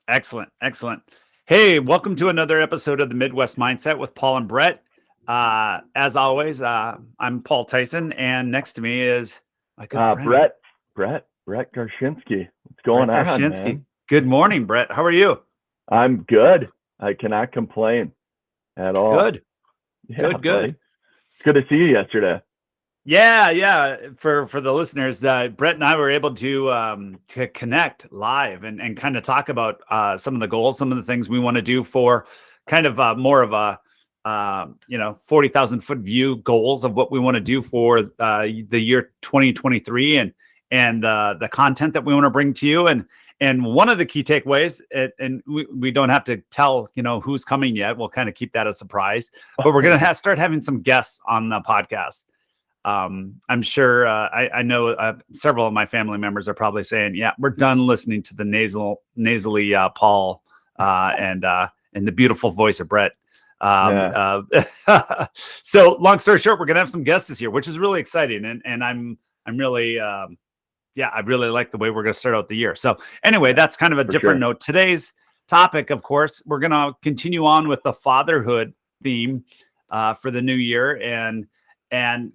Excellent. Excellent. Hey, welcome to another episode of the Midwest Mindset with Paul and Brett. As always, I'm Paul Tyson, and next to me is my good friend, Brett Garshinsky. What's going Brett on, Garshinsky. man? Good morning, Brett. How are you? I'm good. I cannot complain at all. Good. Yeah, Good. buddy. Good. It's good to see you yesterday. Yeah. For the listeners, Brett and I were able to connect live and kind of talk about some of the goals, some of the things we want to do for kind of more of a 40,000 foot view goals of what we want to do for the year 2023 and the content that we want to bring to you. And one of the key takeaways, and we don't have to tell who's coming yet. We'll kind of keep that a surprise, but we're gonna start having some guests on the podcast. I'm sure I know several of my family members are probably saying, "Yeah, we're done listening to the nasally Paul and the beautiful voice of Brett." So, long story short, we're gonna have some guests this year, which is really exciting, and I'm really I really like the way we're gonna start out the year. So, anyway, that's kind of a different note. Today's topic, of course, we're gonna continue on with the fatherhood theme for the new year and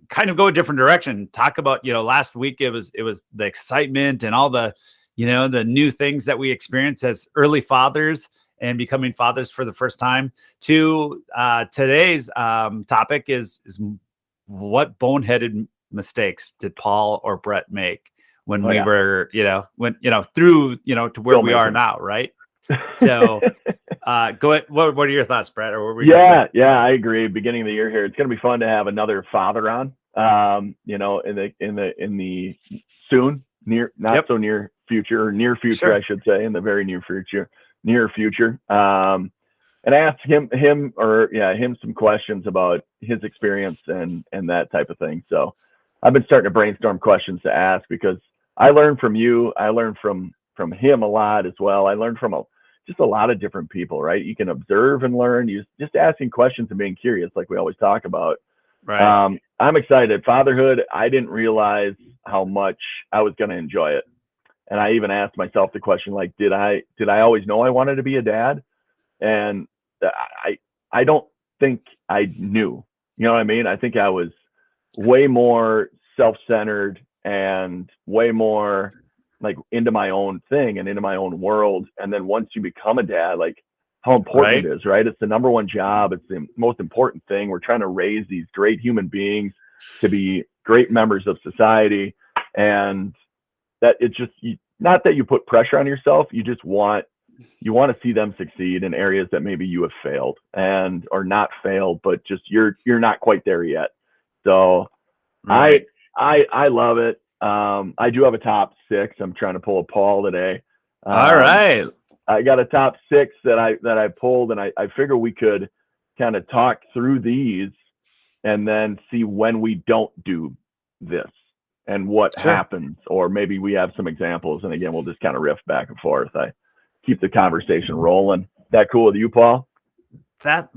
kind of go a different direction. Talk about, last week it was the excitement and all the, the new things that we experience as early fathers and becoming fathers for the first time. To today's topic is what boneheaded mistakes did Paul or Brett make when we were, through, to where we are now, right? So go ahead. What are your thoughts, Brett? Or what were you I agree. Beginning of the year here, it's going to be fun to have another father on. In the soon, near, not so near future, or near future, sure. I should say, in the very near future. And I asked him some questions about his experience and that type of thing. So I've been starting to brainstorm questions to ask because I learned from you. I learned from him a lot as well. I learned from just a lot of different people, right? You can observe and learn. You just asking questions and being curious, like we always talk about. Right. I'm excited. Fatherhood, I didn't realize how much I was going to enjoy it. And I even asked myself the question, like, did I always know I wanted to be a dad? And I don't think I knew. You know what I mean? I think I was way more self-centered and way more like into my own thing and into my own world. And then once you become a dad, like how important it is, right? It's the number one job. It's the most important thing. We're trying to raise these great human beings to be great members of society. And that it's just not that you put pressure on yourself. You just want to see them succeed in areas that maybe you have failed or not failed, but just you're not quite there yet. So right. I love it. I do have a top 6. I'm trying to pull a Paul today. All right. I got a top 6 that I pulled, and I figure we could kind of talk through these and then see when we don't do this and what happens, or maybe we have some examples. And again, we'll just kind of riff back and forth. I keep the conversation rolling. That cool with you, Paul? That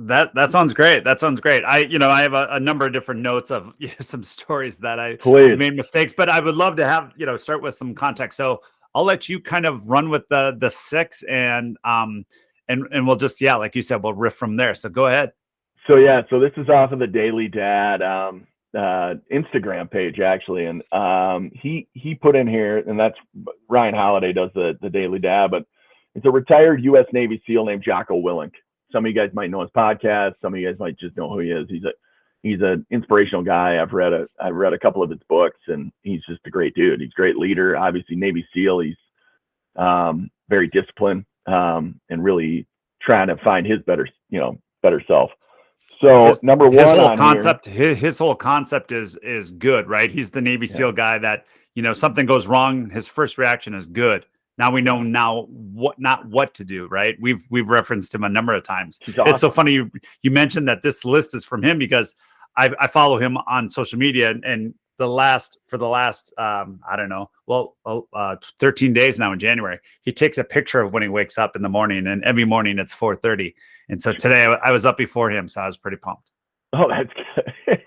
sounds great. That sounds great. I have a number of different notes of some stories that I made mistakes, but I would love to have, start with some context. So I'll let you kind of run with the 6 and we'll just, like you said, we'll riff from there. So go ahead. So, so this is off of the Daily Dad Instagram page, actually. And he put in here, and that's Ryan Holiday does the Daily Dad, but it's a retired U.S. Navy SEAL named Jocko Willink. Some of you guys might know his podcast. Some of you guys might just know who he is. He's an inspirational guy. I've read a couple of his books, and he's just a great dude. He's a great leader. Obviously, Navy SEAL. He's very disciplined and really trying to find his better self. So number one, his whole concept is good, right? He's the Navy SEAL guy that something goes wrong, his first reaction is good. Now we know what to do, right? We've referenced him a number of times. Awesome. It's so funny you mentioned that this list is from him because I follow him on social media, and for the last 13 days now in January, he takes a picture of when he wakes up in the morning, and every morning it's 4:30. And so today I was up before him, so I was pretty pumped. Oh, that's good.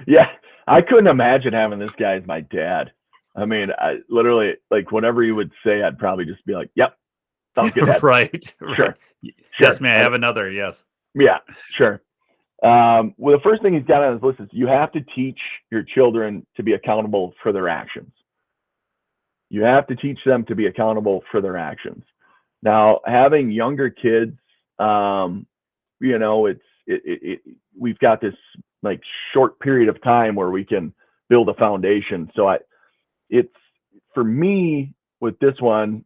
Yeah, I couldn't imagine having this guy as my dad. I mean, I literally, like, whatever he would say, I'd probably just be like, yep, Sounds good, Dad. Right. Sure. Yes, may I have another? Yes. Yeah, sure. Well, the first thing he's got on his list is you have to teach your children to be accountable for their actions. You have to teach them to be accountable for their actions. Now, having younger kids, you know, we've got this like short period of time where we can build a foundation. So it's for me with this one,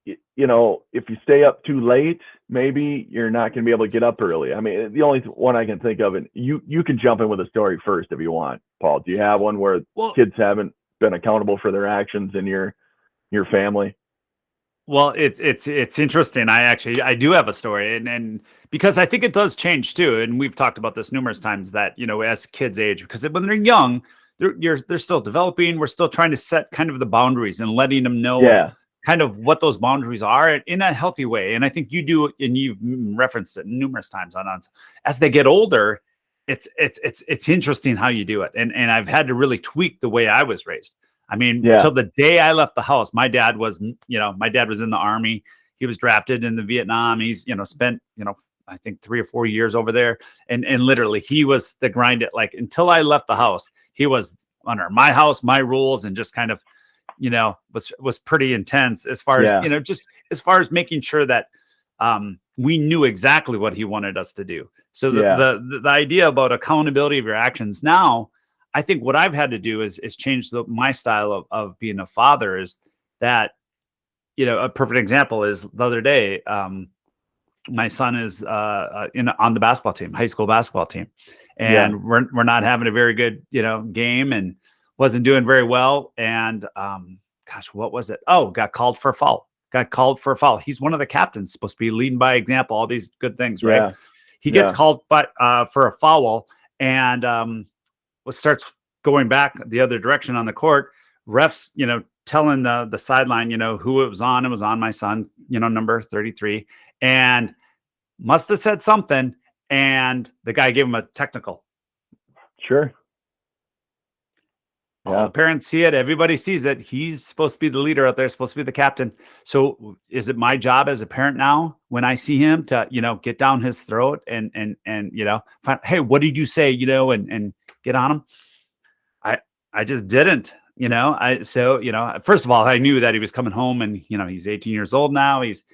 you know, if you stay up too late, maybe you're not going to be able to get up early. I mean, the only one I can think of, and you can jump in with a story first if you want, Paul. Do you have one where kids haven't been accountable for their actions in your family? Well, it's interesting. I do have a story, and because I think it does change too. And we've talked about this numerous times that, you know, as kids age, because when they're young, they're still developing. We're still trying to set kind of the boundaries and letting them know kind of what those boundaries are in a healthy way. And I think you do, and you've referenced it numerous times on as they get older. It's interesting how you do it. And I've had to really tweak the way I was raised. I mean, till the day I left the house, my dad was in the Army. He was drafted in the Vietnam. He's, you know, spent, you know, I think 3 or 4 years over there. And literally he was the grind it, like, until I left the house, he was under my house, my rules, and just kind of, you know, was pretty intense as far as, you know, just as far as making sure that we knew exactly what he wanted us to do. So the idea about accountability of your actions now, I think what I've had to do is change my style of being a father. Is that, you know, a perfect example is the other day, my son is on the basketball team, high school basketball team, and we're not having a very good, you know, game, and wasn't doing very well. And gosh, what was it? Oh, got called for a foul. He's one of the captains, supposed to be leading by example, all these good things, right? He gets called for a foul, and starts going back the other direction on the court. Refs, you know, telling the sideline, you know, who it was on. It was on my son, you know, number 33, and must have said something. And the guy gave him a technical. Sure. All the parents see it. Everybody sees it. He's supposed to be the leader out there, supposed to be the captain. So is it my job as a parent now, when I see him, to, you know, get down his throat and you know, find, hey, what did you say, you know, and get on him? I just didn't, you know. So, you know, first of all, I knew that he was coming home, and, you know, he's 18 years old now. He's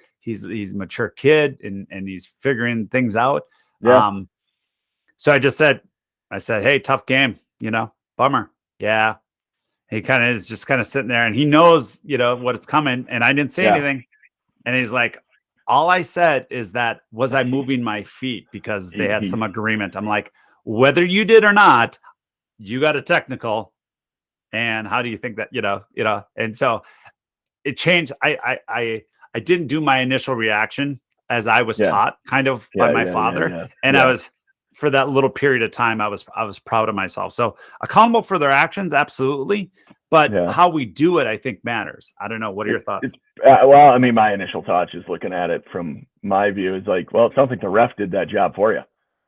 a mature kid, and he's figuring things out. So I said, hey, tough game, you know, bummer. Yeah. He kind of is just kind of sitting there, and he knows, you know, what it's coming. And I didn't say anything. And he's like, all I said is that, was I moving my feet? Because they had some agreement. I'm like, whether you did or not, you got a technical. And how do you think that, you know, and so it changed. I didn't do my initial reaction as I was taught kind of by my father. And I was, for that little period of time, I was proud of myself. So accountable for their actions, absolutely. But how we do it, I think, matters. I don't know. What are your thoughts? Well, I mean, my initial thoughts, just looking at it from my view, is like, well, it sounds like the ref did that job for you.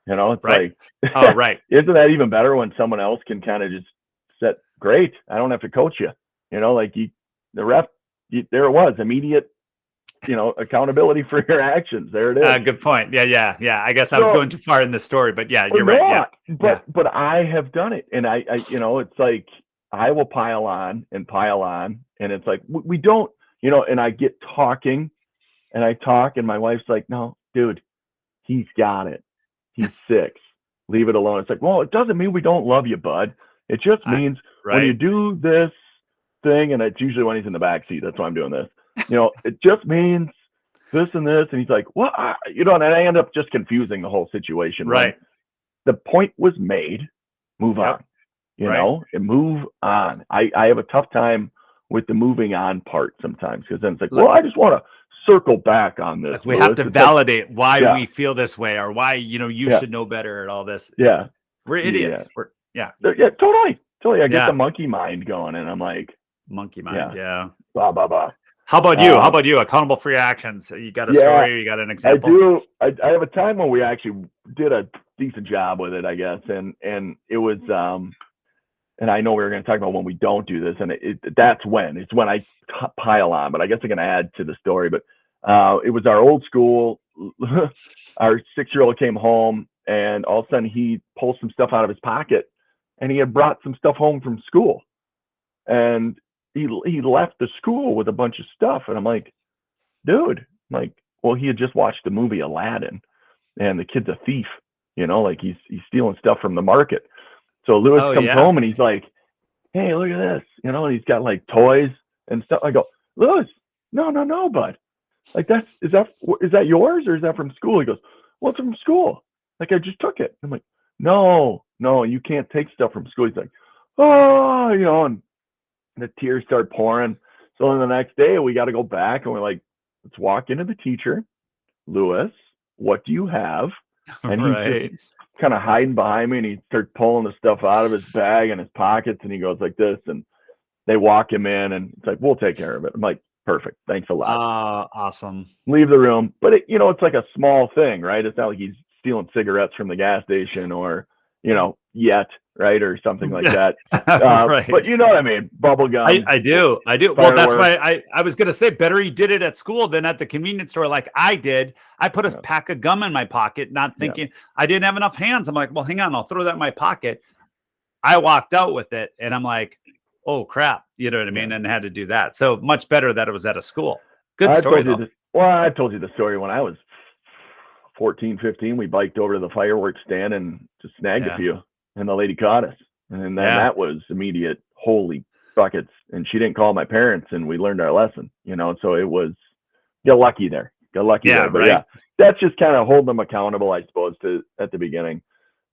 You know, it's like, oh, right. Isn't that even better when someone else can kind of just set, great, I don't have to coach you. You know, like the ref, there it was, immediate, you know, accountability for your actions. There it is. Good point. Yeah. I guess I was going too far in this story, but you're right. Yeah. But I have done it, and I you know, it's like I will pile on, and it's like we don't, you know, and I get talking, and I talk, and my wife's like, no, dude, he's got it. He's 6. Leave it alone. It's like, well, it doesn't mean we don't love you, bud. It just means when you do this thing, and it's usually when he's in the back seat. That's why I'm doing this. You know, it just means this and this. And he's like, well, you know, and I end up just confusing the whole situation. Right. The point was made. Move on. You know, and move on. I have a tough time with the moving on part sometimes, because then it's like, well, I just want to circle back on this. Like we have to validate why we feel this way, or why, you know, you should know better and all this. We're idiots. Totally. I get the monkey mind going, and I'm like, monkey mind. Blah, blah, blah. How about you? How about you? Accountable for your actions. You got a story? You got an example? I do. I have a time when we actually did a decent job with it, I guess. And it was, and I know we were going to talk about when we don't do this, and that's when I pile on, but I guess I can add to the story. But It was our old school. Our 6-year-old came home, and all of a sudden he pulls some stuff out of his pocket, and he had brought some stuff home from school, and he left the school with a bunch of stuff, and I'm like, dude, I'm like, well, he had just watched the movie Aladdin, and the kid's a thief, like he's stealing stuff from the market. So Lewis comes home and he's like, hey, look at this, and he's got like toys and stuff. I go, Lewis, no, bud. Like is that yours or is that from school? He goes, well, it's from school. Like I just took it. I'm like, no, you can't take stuff from school. He's like, oh, and the tears start pouring. So then the next day we got to go back and we're like, let's walk into the teacher. Lewis, what do you have? And he's just kind of hiding behind me, and he starts pulling the stuff out of his bag and his pockets, and he goes like this, and they walk him in, and it's like, we'll take care of it. I'm like, perfect, thanks a lot. Awesome. Leave the room. But it's like a small thing, right? It's not like he's stealing cigarettes from the gas station or yet, right, or something like that. Right. But you know what I mean? Bubble gum. I do. Well, that's why I was gonna say better he did it at school than at the convenience store like I did. I put a pack of gum in my pocket, not thinking I didn't have enough hands. I'm like, well, hang on, I'll throw that in my pocket. I walked out with it, and I'm like, oh crap, you know what I mean, and had to do that. So much better that it was at a school. Good story. I told you the story when I was 14, 15. We biked over to the fireworks stand and just snagged a few, and the lady caught us, and then that was immediate holy buckets, and she didn't call my parents, and we learned our lesson, so it was got lucky there. But that's just kind of hold them accountable, I suppose, at the beginning.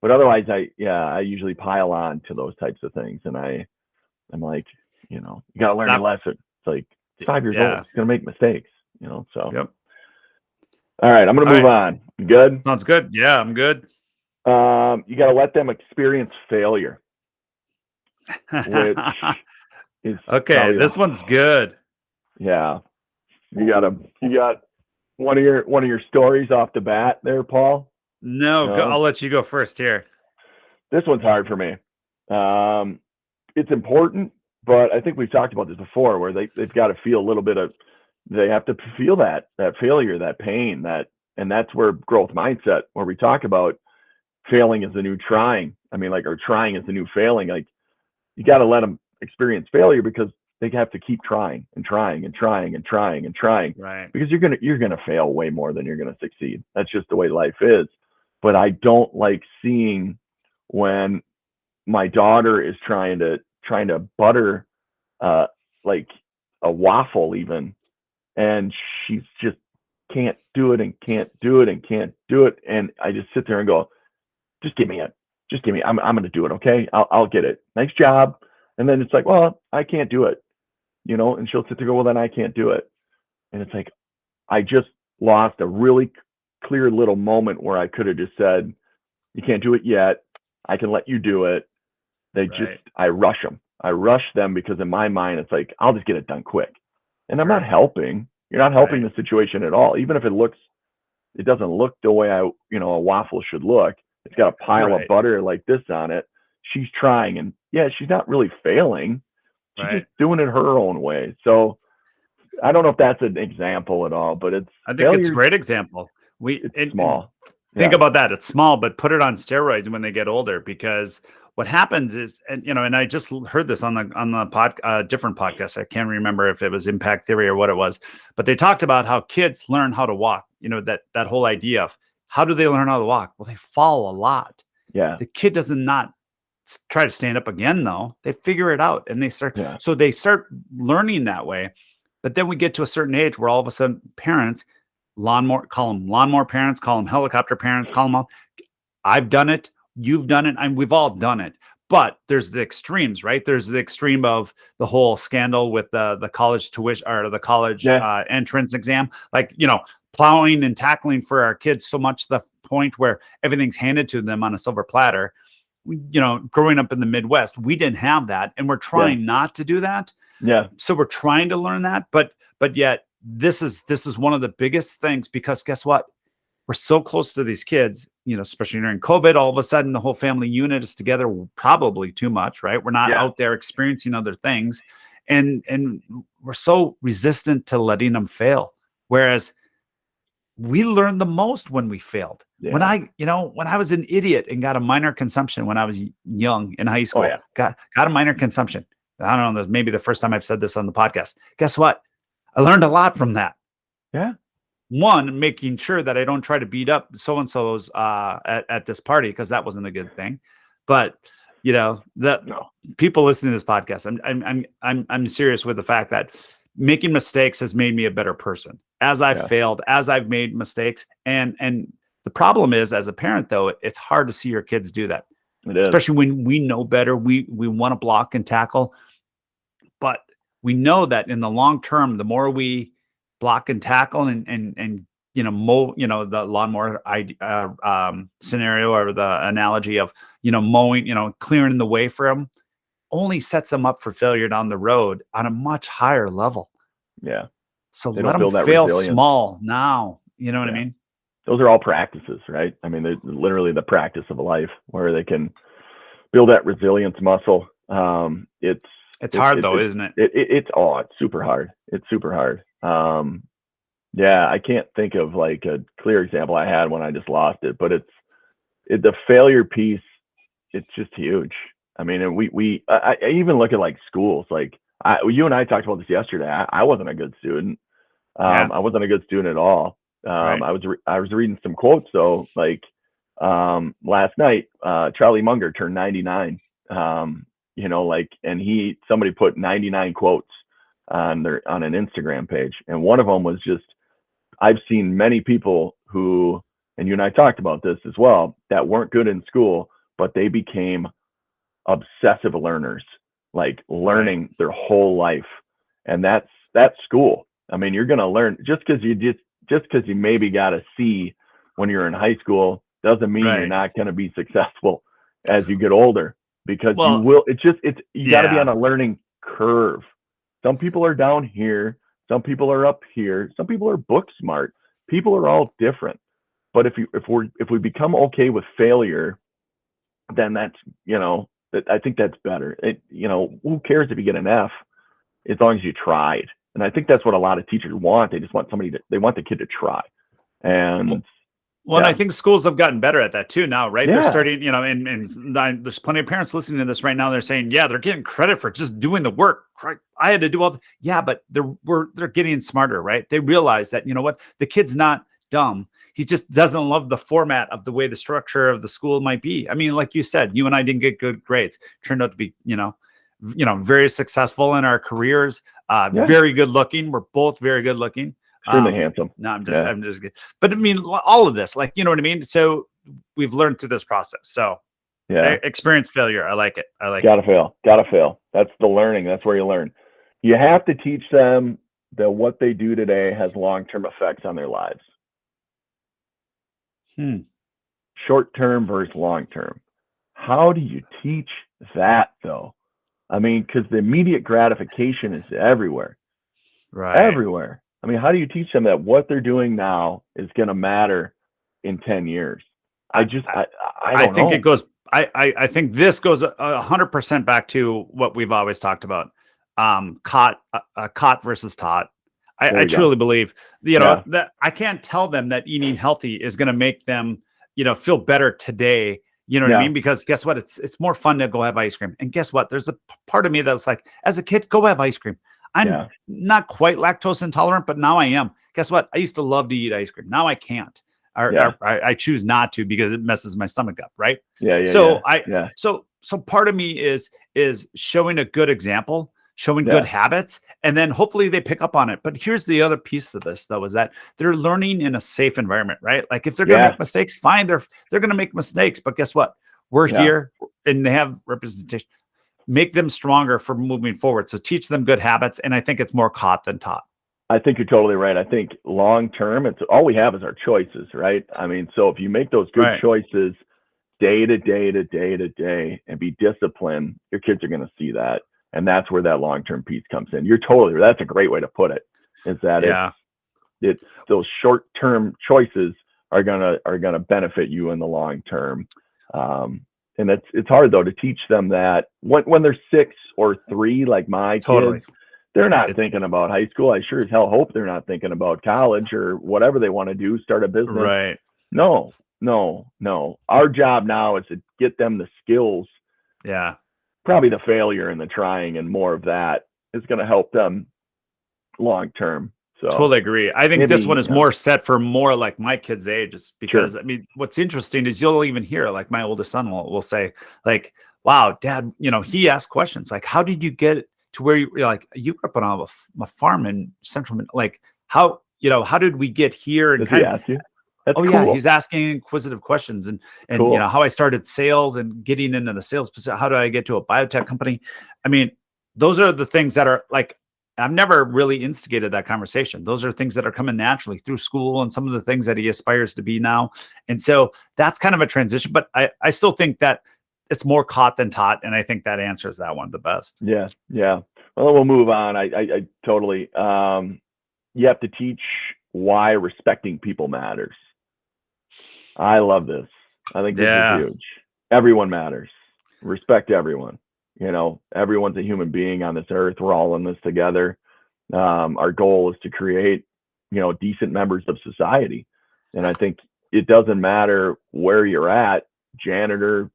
But otherwise I usually pile on to those types of things, and I'm like, you gotta learn your lesson. It's like 5 years old, he's gonna make mistakes, so yep. All right, I'm gonna move on. You good? Sounds good. Yeah, I'm good. You gotta let them experience failure. Which is okay, this one's good. Yeah. You got one of your stories off the bat there, Paul? No? I'll let you go first here. This one's hard for me. It's important, but I think we've talked about this before, where they've got to feel a little bit of, they have to feel that failure, that pain, and that's where growth mindset, where we talk about failing is the new trying. I mean, or trying is the new failing. Like, you got to let them experience failure, because they have to keep trying and trying and trying and trying and trying. Right. Because you're gonna fail way more than you're gonna succeed. That's just the way life is. But I don't like seeing when my daughter is trying to butter like a waffle even, and she's just can't do it and can't do it and can't do it, and I just sit there and go, just give me it, I'm gonna do it, okay, I'll get it, nice job. And then it's like, well, I can't do it, and she'll sit there and go, well, then I can't do it. And it's like, I just lost a really clear little moment where I could have just said, you can't do it yet, I can let you do it. I rush them because in my mind it's like, I'll just get it done quick, and I'm not helping. You're not helping the situation at all. Even if it doesn't look the way a waffle should look. It's got a pile of butter like this on it. She's trying, and she's not really failing. She's just doing it her own way. So I don't know if that's an example at all, but I think it's a great example. It's small. Think about that. It's small, but put it on steroids when they get older, because what happens is, and I just heard this on the different podcast. I can't remember if it was Impact Theory or what it was, but they talked about how kids learn how to walk. That whole idea of how do they learn how to walk? Well, they fall a lot. Yeah. The kid does not try to stand up again, though. They figure it out, and they start. Yeah. So they start learning that way. But then we get to a certain age where all of a sudden parents, call them lawnmower parents, call them helicopter parents, call them all. I've done it. You've done it, and we've all done it. But there's the extremes, right? There's the extreme of the whole scandal with the college tuition or the college entrance exam, like, plowing and tackling for our kids so much to the point where everything's handed to them on a silver platter. Growing up in the Midwest, we didn't have that, and we're trying not to do that. Yeah. So we're trying to learn that, but yet this is one of the biggest things, because guess what? We're so close to these kids, especially during COVID. All of a sudden, the whole family unit is together, probably too much, right? We're not out there experiencing other things, and we're so resistant to letting them fail. Whereas we learned the most when we failed. Yeah. When I was an idiot and got a minor consumption when I was young in high school, got a minor consumption. I don't know, maybe the first time I've said this on the podcast. Guess what? I learned a lot from that. Yeah. One, making sure that I don't try to beat up so-and-so's at this party, because that wasn't a good thing. But people listening to this podcast, I'm serious with the fact that making mistakes has made me a better person. As I've failed, as I've made mistakes. And the problem is, as a parent, though, it's hard to see your kids do that. It is. Especially when we know better. We want to block and tackle. But we know that in the long term, the more we block and tackle and mow, the lawnmower scenario, or the analogy of, mowing, clearing the way for them, only sets them up for failure down the road on a much higher level. Yeah. So let them fail small now. You know what I mean? Those are all practices, right? I mean, they're literally the practice of life, where they can build that resilience muscle. It's hard though, isn't it? It's super hard. It's super hard. I can't think of like a clear example I had when I just lost it, but the failure piece. It's just huge. I mean, and I even look at like schools. Like you and I talked about this yesterday. I wasn't a good student. I wasn't a good student at all. Right. I was reading some quotes though. Like last night, Charlie Munger turned 99. And somebody put 99 quotes on an Instagram page, and one of them was just, I've seen many people who, and you and I talked about this as well, that weren't good in school, but they became obsessive learners, like learning their whole life. And that's school. I mean, you're going to learn just because you maybe got a C when you're in high school doesn't mean you're not going to be successful as you get older, because you will. You got to be on a learning curve. Some people are down here. Some people are up here. Some people are book smart. People are all different. But if we become okay with failure, then that's, I think that's better. Who cares if you get an F as long as you tried? And I think that's what a lot of teachers want. They just want they want the kid to try. And and I think schools have gotten better at that too now, right? They're starting, and there's plenty of parents listening to this right now. They're saying, they're getting credit for just doing the work. Right? I had to do all but they're getting smarter, right? They realize that, the kid's not dumb. He just doesn't love the format of the way the structure of the school might be. I mean, like you said, you and I didn't get good grades. Turned out to be, very successful in our careers. Very good looking. We're both very good looking. Extremely handsome. No, I'm just good. But I mean, all of this, like, you know what I mean? So we've learned through this process. So experience failure. I like it. Gotta fail. That's the learning. That's where you learn. You have to teach them that what they do today has long-term effects on their lives. Short-term versus long-term. How do you teach that though? I mean, because the immediate gratification is everywhere. Right. Everywhere. I mean, how do you teach them that what they're doing now is going to matter in 10 years? I think it goes, I think this goes 100% back to what we've always talked about. Caught versus taught. I truly believe, that I can't tell them that eating healthy is going to make them, feel better today. You know what I mean? Because guess what? It's more fun to go have ice cream. And guess what? There's a part of me that's like, as a kid, go have ice cream. I'm not quite lactose intolerant, but now I am. Guess what? I used to love to eat ice cream. Now I can't. Or I choose not to because it messes my stomach up. Right. So part of me is showing a good example, showing good habits, and then hopefully they pick up on it. But here's the other piece of this though, is that they're learning in a safe environment, right? Like if they're going to make mistakes, fine. They're going to make mistakes, but guess what? We're here and they have representation. Make them stronger for moving forward. So teach them good habits. And I think it's more caught than taught. I think you're totally right. I think long-term, it's all we have is our choices, right? I mean, so if you make those good choices day to day to day to day and be disciplined, your kids are going to see that. And that's where that long-term piece comes in. That's a great way to put it, is that it's those short-term choices are gonna benefit you in the long term. And it's hard though to teach them that when they're 6 or 3, like my kids, They're not thinking about high school. I sure as hell hope they're not thinking about college or whatever they want to do, start a business. Right. No. Our job now is to get them the skills. Yeah. Probably the failure and the trying and more of that is going to help them long term. So totally agree. I think this one is more set for more like my kids' ages, because I mean, what's interesting is you'll even hear like my oldest son will say like, wow, Dad, he asked questions like, how did you get to where you're like, you grew up on a farm in central, like how did we get here? And kind of, oh cool. Yeah, he's asking inquisitive questions and cool. How I started sales and getting into the sales position. How do I get to a biotech company? I mean, those are the things that are like, I've never really instigated that conversation. Those are things that are coming naturally through school and some of the things that he aspires to be now. And so that's kind of a transition, but I still think that it's more caught than taught. And I think that answers that one the best. Yeah. Well, we'll move on. I totally, you have to teach why respecting people matters. I love this. I think this is huge. Everyone matters. Respect everyone. Everyone's a human being on this earth. We're all in this together. Our goal is to create, decent members of society. And I think it doesn't matter where you're at, janitor,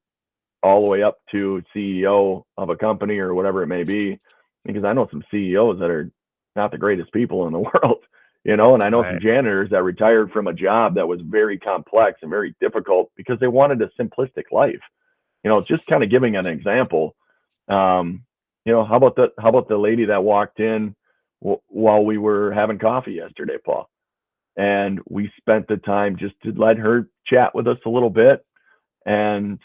all the way up to CEO of a company or whatever it may be, because I know some CEOs that are not the greatest people in the world, and I know some janitors that retired from a job that was very complex and very difficult because they wanted a simplistic life. Just kind of giving an example. How about the lady that walked in while we were having coffee yesterday, Paul? And we spent the time just to let her chat with us a little bit. And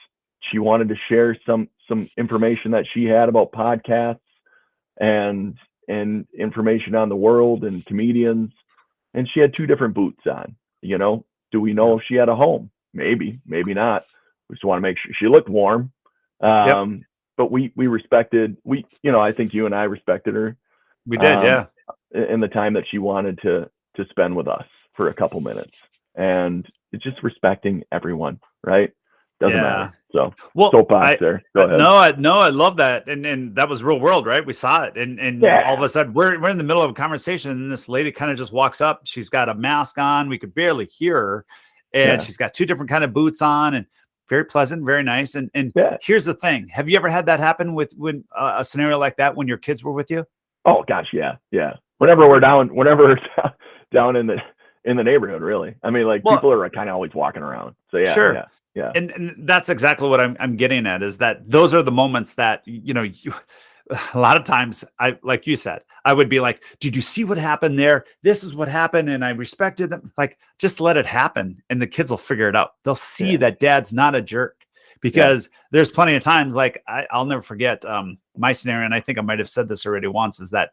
she wanted to share some information that she had about podcasts and information on the world and comedians. And she had 2 different boots on. Do we know if she had a home? Maybe not. We just want to make sure she looked warm. But we respected, I think you and I respected her. We did, in the time that she wanted to spend with us for a couple minutes. And it's just respecting everyone, right? Doesn't matter. So, soapbox there. Go ahead. No, I love that. And that was real world, right? We saw it. And all of a sudden we're in the middle of a conversation and this lady kind of just walks up. She's got a mask on. We could barely hear her. And she's got 2 different kind of boots on and very pleasant, very nice. And here's the thing. Have you ever had that happen with a scenario like that when your kids were with you? Oh gosh. Yeah. Whenever we're down in the neighborhood, really. I mean, like people are kind of always walking around. So sure. Yeah. And that's exactly what I'm getting at, is that those are the moments that, a lot of times like you said, I would be like, did you see what happened there? This is what happened. And I respected them. Like, just let it happen. And the kids will figure it out. They'll see that Dad's not a jerk, because there's plenty of times, like I'll never forget my scenario. And I think I might've said this already once, is that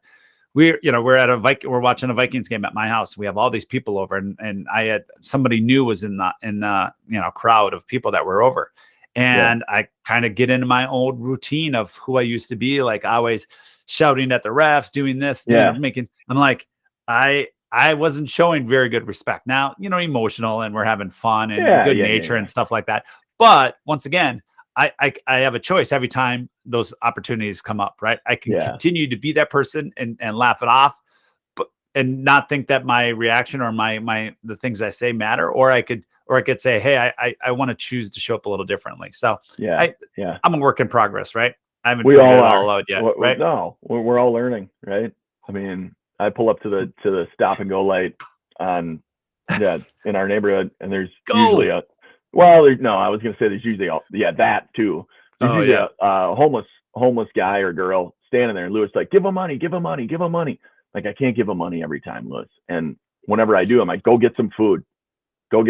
we're watching a Vikings game at my house. We have all these people over, and I had somebody new was in the crowd of people that were over. And I kind of get into my old routine of who I used to be, like always shouting at the refs, doing this, I'm like, I wasn't showing very good respect. Now, emotional, and we're having fun and good nature and stuff like that. But once again, I have a choice every time those opportunities come up, right? I can continue to be that person and laugh it off, and not think that my reaction or the things I say matter, or I could say, hey, I want to choose to show up a little differently. So I'm a work in progress, right? I haven't figured it all out yet, right? No, we're all learning, right? I mean, I pull up to the stop and go light in our neighborhood, and there's usually I was going to say there's usually that too. There's usually a homeless guy or girl standing there, and Lewis like, give him money. Like, I can't give him money every time, Lewis. And whenever I do, I'm like, go get some food. And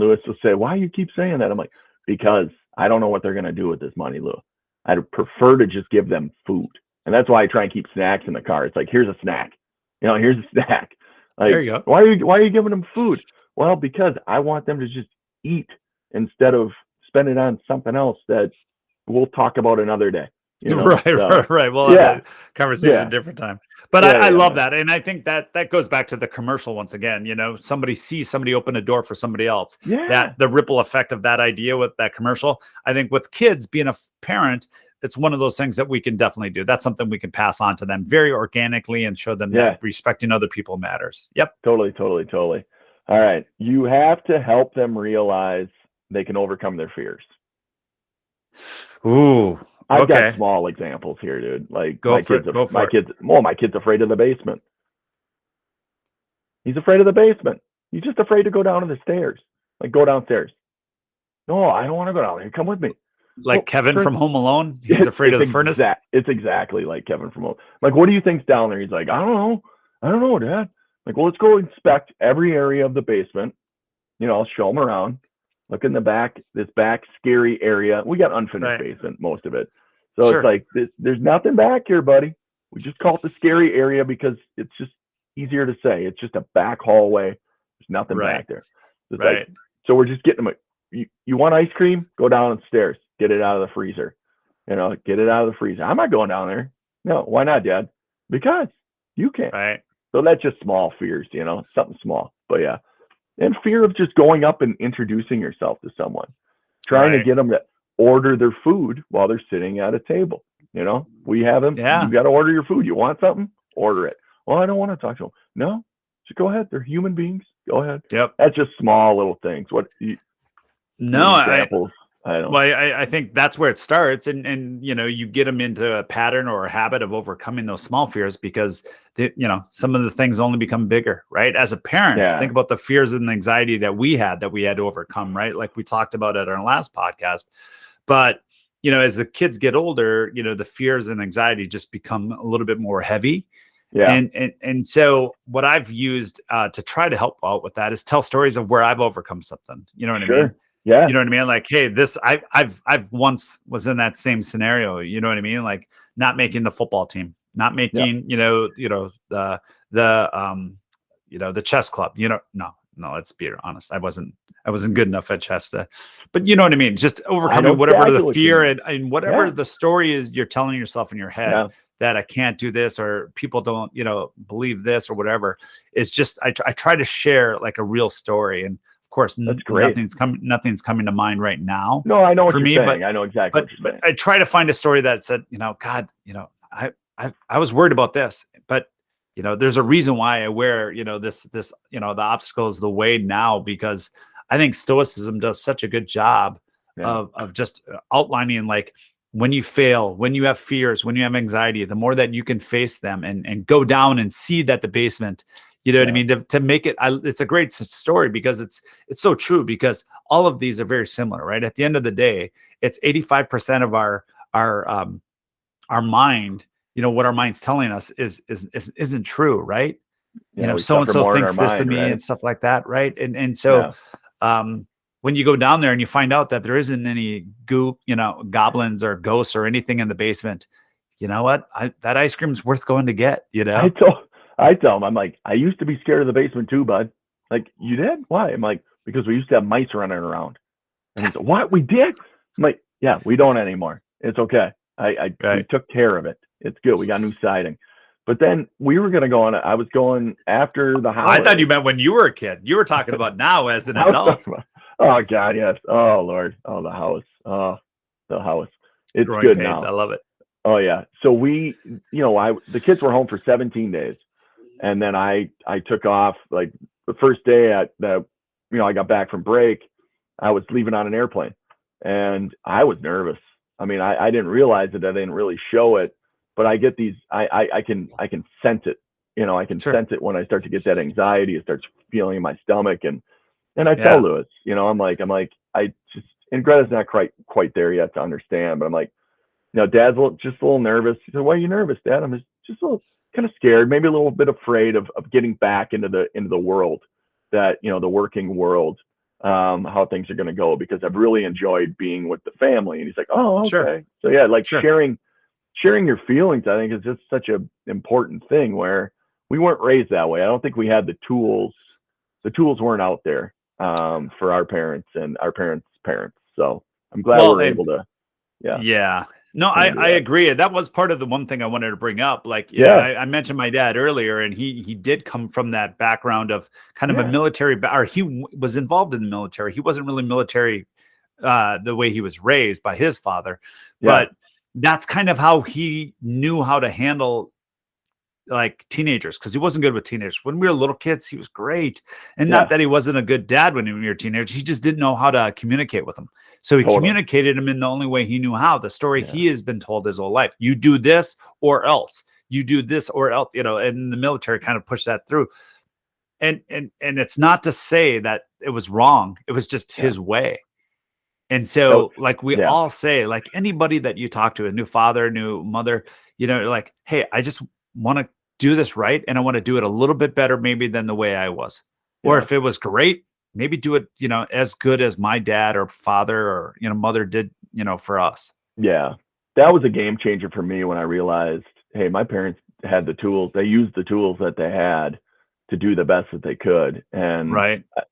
Lewis will say, why you keep saying that? I'm like, because I don't know what they're going to do with this money, Lewis. I'd prefer to just give them food. And that's why I try and keep snacks in the car. It's like, here's a snack. Here's a snack. Like, there you go. Why are you giving them food? Well, because I want them to just eat instead of spend it on something else that we'll talk about another day. Right. We'll have a conversation a different time. But I love that. And I think that goes back to the commercial once again. Somebody sees somebody open a door for somebody else. That the ripple effect of that idea with that commercial. I think with kids, being a parent, it's one of those things that we can definitely do. That's something we can pass on to them very organically and show them that respecting other people matters. Yep. Totally. All right. You have to help them realize they can overcome their fears. Ooh. I've got small examples here, dude. Like my kid's afraid of the basement. He's afraid of the basement. He's just afraid to go down the stairs. Like, go downstairs. No, I don't want to go down there. Come with me. Like Kevin from Home Alone. He's afraid of the furnace. It's exactly like Kevin from Home. Like, what do you think's down there? He's like, I don't know, Dad. Like, well, let's go inspect every area of the basement. I'll show him around. Look in the back, this back scary area. We got unfinished basement, most of it. So it's like, there's nothing back here, buddy. We just call it the scary area because it's just easier to say. It's just a back hallway. There's nothing back there. It's like, so we're just getting them. You want ice cream? Go downstairs. Get it out of the freezer. Get it out of the freezer. I'm not going down there. No, why not, Dad? Because you can. Right. So that's just small fears, something small. But yeah. And fear of just going up and introducing yourself to someone. Trying to get them to order their food while they're sitting at a table. We have them. You got to order your food. You want something? Order it. Well, I don't want to talk to them. No, just go ahead. They're human beings. Go ahead. Yep. That's just small little things. Examples? I don't. Well, I think that's where it starts, and you get them into a pattern or a habit of overcoming those small fears because some of the things only become bigger, right? As a parent, think about the fears and the anxiety that we had to overcome, right? Like we talked about at our last podcast. But as the kids get older, the fears and anxiety just become a little bit more heavy. Yeah. And so what I've used to try to help out with that is tell stories of where I've overcome something. You know what I mean? Yeah. You know what I mean? Like, hey, I've once was in that same scenario. You know what I mean? Like not making the football team, not making, the chess club, no, let's be honest. I wasn't good enough at chess but you know what I mean? Just overcoming whatever the fear and whatever the story is you're telling yourself in your head that I can't do this or people don't, believe this or whatever. It's just, I try to share like a real story. And of course, that's great. Nothing's coming to mind right now. No, I know what you're saying. I know exactly what you're saying. I try to find a story that said, God, I was worried about this, but there's a reason why I wear, this, the obstacle is the way now, because I think Stoicism does such a good job of just outlining, like, when you fail, when you have fears, when you have anxiety, the more that you can face them and go down and see that the basement, what I mean, to make it, it's a great story because it's so true, because all of these are very similar, right? At the end of the day, it's 85% of our mind, what our mind's telling us isn't true, right? So-and-so thinks this of me and stuff like that, right? And so when you go down there and you find out that there isn't any goop, goblins or ghosts or anything in the basement, you know what? That ice cream's worth going to get, I tell them, I'm like, I used to be scared of the basement too, bud. Like, you did? Why? I'm like, because we used to have mice running around. And he's like, what? We did? I'm like, yeah, we don't anymore. It's okay. We took care of it. It's good. We got new siding. But then we were going to go on. I was going after the house. I thought you meant when you were a kid. You were talking about now as an adult. Oh, God, yes. Oh, Lord. Oh, the house. Oh, the house. It's growing good pains. Now. I love it. Oh, yeah. So the kids were home for 17 days. And then I took off, like, the first day I got back from break, I was leaving on an airplane. And I was nervous. I mean, I didn't realize it. I didn't really show it. But I get these, I can sense it. I can sense it when I start to get that anxiety. It starts feeling in my stomach. And I tell Lewis, I'm like, and Greta's not quite there yet to understand, but I'm like, Dad's just a little nervous. He said, why are you nervous, Dad? I'm just a little kind of scared, maybe a little bit afraid of getting back into the world that, the working world, how things are going to go, because I've really enjoyed being with the family. And he's like, oh, okay. Sure. So yeah, like sharing your feelings, I think, is just such an important thing, where we weren't raised that way. I don't think we had the tools. The tools weren't out there for our parents and our parents' parents. So I'm glad we're able to. Yeah. No, I agree. That was part of the one thing I wanted to bring up. Like, I mentioned my dad earlier, and he did come from that background of kind of a military, or he was involved in the military. He wasn't really military the way he was raised by his father, but that's kind of how he knew how to handle like teenagers, because he wasn't good with teenagers. When we were little kids, he was great. And not that he wasn't a good dad when we were teenagers. He just didn't know how to communicate with them. So he communicated him in the only way he knew how. The story he has been told his whole life. You do this or else. You do this or else, and the military kind of pushed that through. And it's not to say that it was wrong. It was just his way. And so like we all say, like anybody that you talk to, a new father, new mother, like, hey, I just want to do this right. And I want to do it a little bit better maybe than the way I was. Or if it was great, maybe do it, as good as my dad or father or, mother did, for us. Yeah. That was a game changer for me when I realized, hey, my parents had the tools. They used the tools that they had to do the best that they could. And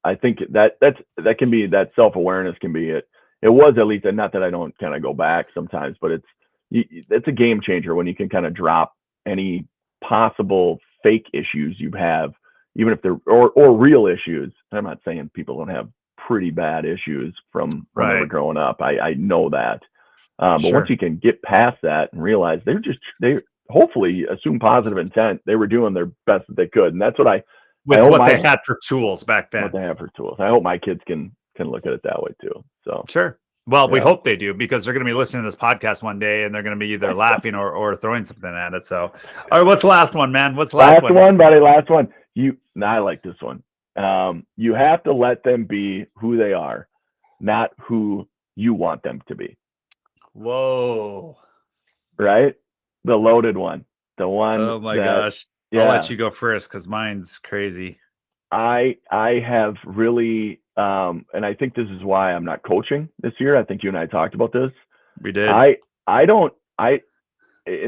I think that can be, that self-awareness can be it. It was, at least, and not that I don't kind of go back sometimes, but it's a game changer when you can kind of drop any possible fake issues you have, even if they're or real issues. And I'm not saying people don't have pretty bad issues from when they were growing up. I know that. But once you can get past that and realize they hopefully assume positive intent, they were doing their best that they could. And that's what what they had for tools back then. What they have for tools. I hope my kids can look at it that way too. So sure. Well, we hope they do, because they're going to be listening to this podcast one day and they're going to be either laughing or throwing something at it. So, all right, what's the last one, man? What's the last one? Last one, buddy. Last one. I like this one. You have to let them be who they are, not who you want them to be. Whoa. Right? The loaded one. The one. Oh my gosh. I'll let you go first because mine's crazy. I have really, and I think this is why I'm not coaching this year. I think you and I talked about this. We did. And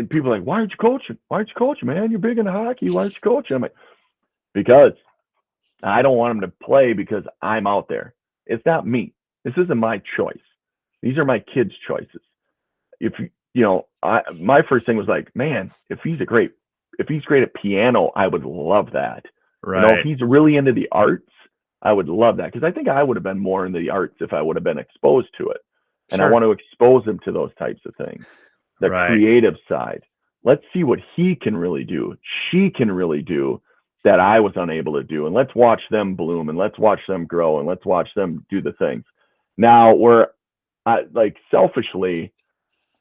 people are like, why aren't you coaching? Why aren't you coaching, man? You're big into hockey. Why aren't you coaching? I'm like, because I don't want them to play because I'm out there. It's not me. This isn't my choice. These are my kids' choices. If my first thing was like, man, if he's great at piano, I would love that. Right. If he's really into the arts, I would love that, because I think I would have been more into the arts if I would have been exposed to it. And I want to expose him to those types of things, the creative side. Let's see what he can really do. She can really do that I was unable to do. And let's watch them bloom, and let's watch them grow, and let's watch them do the things. Now, selfishly,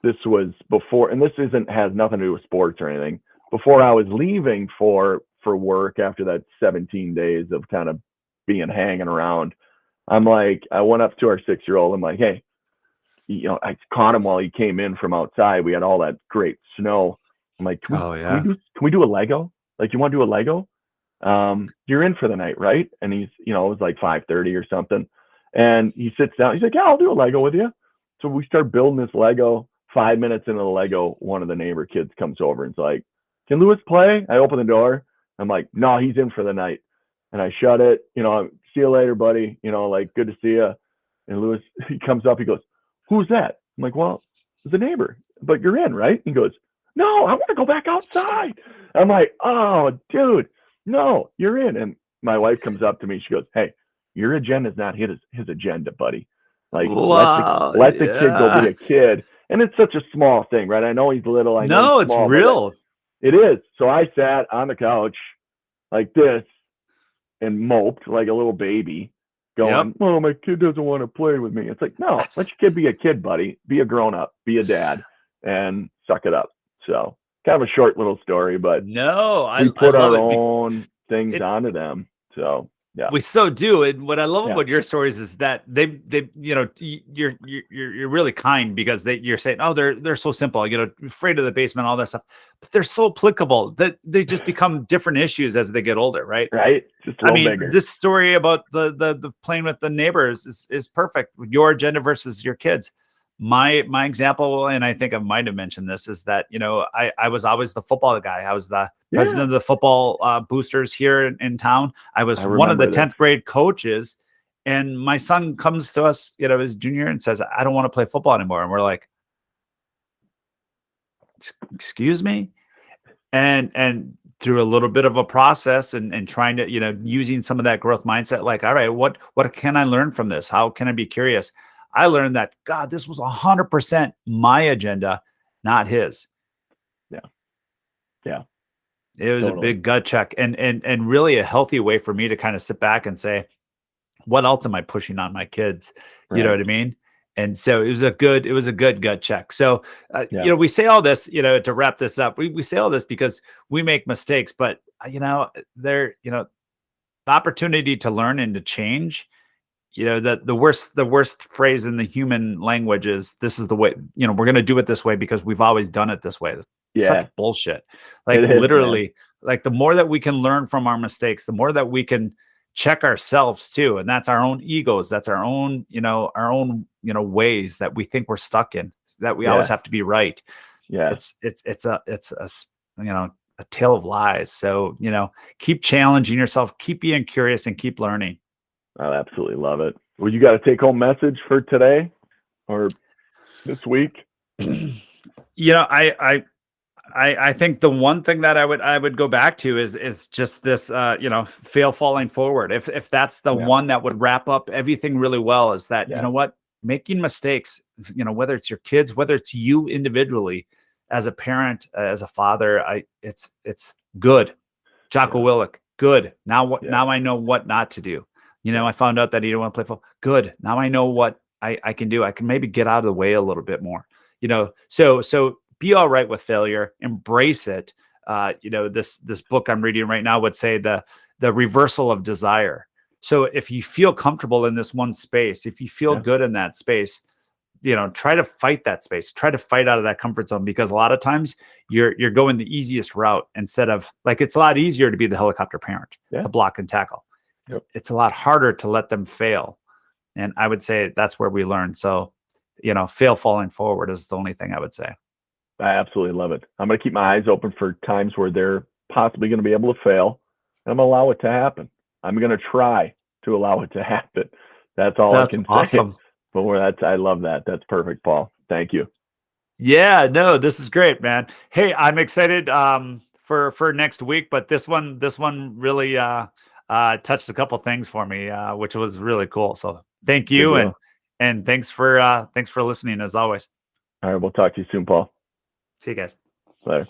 this was before, and this has nothing to do with sports or anything. Before I was leaving for work after that 17 days of kind of hanging around, I'm like, I went up to our 6-year-old. I'm like, hey, I caught him while he came in from outside. We had all that great snow. I'm like, can we do a Lego? Like, you want to do a Lego? You're in for the night, right? And he's, it was like 5:30 or something. And he sits down. He's like, yeah, I'll do a Lego with you. So we start building this Lego. 5 minutes into the Lego, one of the neighbor kids comes over and's like, can Lewis play? I open the door. I'm like, no, he's in for the night. And I shut it, see you later, buddy. Good to see you. And Lewis, he comes up, he goes, who's that? I'm like, well, it's a neighbor, but you're in, right? He goes, no, I want to go back outside. I'm like, oh, dude, no, you're in. And my wife comes up to me. She goes, hey, your agenda is not his agenda, buddy. Like, let the kid go be a kid. And it's such a small thing, right? I know he's little. I know it's small, real. It is. So I sat on the couch like this and moped like a little baby, going, oh, my kid doesn't want to play with me. It's like, no, let your kid be a kid, buddy. Be a grown-up. Be a dad. And suck it up. So kind of a short little story, but we put our own things onto them. So yeah, we so do. And what I love about your stories is that they you're really kind, because you're saying, oh, they're so simple, afraid of the basement, all that stuff, but they're so applicable that they just become different issues as they get older, right? Right. Just a little bigger. This story about the playing with the neighbors is perfect. Your agenda versus your kids. My example, and I think I might have mentioned this, is that I was always the football guy. I was the president of the football boosters here in town. I was one of the 10th grade coaches, and my son comes to us, his junior, and says, I don't want to play football anymore. And we're like, excuse me? And through a little bit of a process and trying to, using some of that growth mindset, like, all right, what can I learn from this? How can I be curious? I learned that, God, this was 100% my agenda. not his. Yeah. Yeah. It was a Totally. big gut check, and really a healthy way for me to kind of sit back and say, what else am I pushing on my kids? You know Right. what I mean? And so it was a good gut check. So, Yeah. we say all this, to wrap this up, we say all this because we make mistakes, but there, the opportunity to learn and to change, the worst phrase in the human language is, this is the way, we're going to do it this way because we've always done it this way. That's such Yeah. bullshit. Like It is, man. literally, like the more that we can learn from our mistakes, the more that we can check ourselves too. And that's our own egos. That's our own, ways that we think we're stuck in, that we always Yeah. have to be right. Yeah. It's a tale of lies. So, keep challenging yourself, keep being curious, and keep learning. I absolutely love it. Well, you got a take home message for today or this week? I think the one thing that I would go back to is just this, fail falling forward. If that's the Yeah. one that would wrap up everything really well, is that, Yeah. what, making mistakes, whether it's your kids, whether it's you individually, as a parent, as a father, it's good. Jocko Yeah. Willink, good. Now what? Yeah. Now I know what not to do. I found out that he didn't want to play football. Good. Now I know what I can do. I can maybe get out of the way a little bit more. So be all right with failure. Embrace it. This book I'm reading right now would say the reversal of desire. So if you feel comfortable in this one space, if you feel good in that space, try to fight that space, try to fight out of that comfort zone, because a lot of times you're going the easiest route, instead of, like, it's a lot easier to be the helicopter parent, to block and tackle. Yep. It's a lot harder to let them fail. And I would say that's where we learn. So, fail falling forward is the only thing I would say. I absolutely love it. I'm going to keep my eyes open for times where they're possibly going to be able to fail. And I'm going to allow it to happen. I'm going to try to allow it to happen. That's all I can Awesome. say. But I love that. That's perfect, Paul. Thank you. Yeah, no, this is great, man. Hey, I'm excited for next week, but this one really touched a couple things for me, which was really cool. So thank you, and thanks for listening as always. All right, we'll talk to you soon, Paul. See you guys. Later.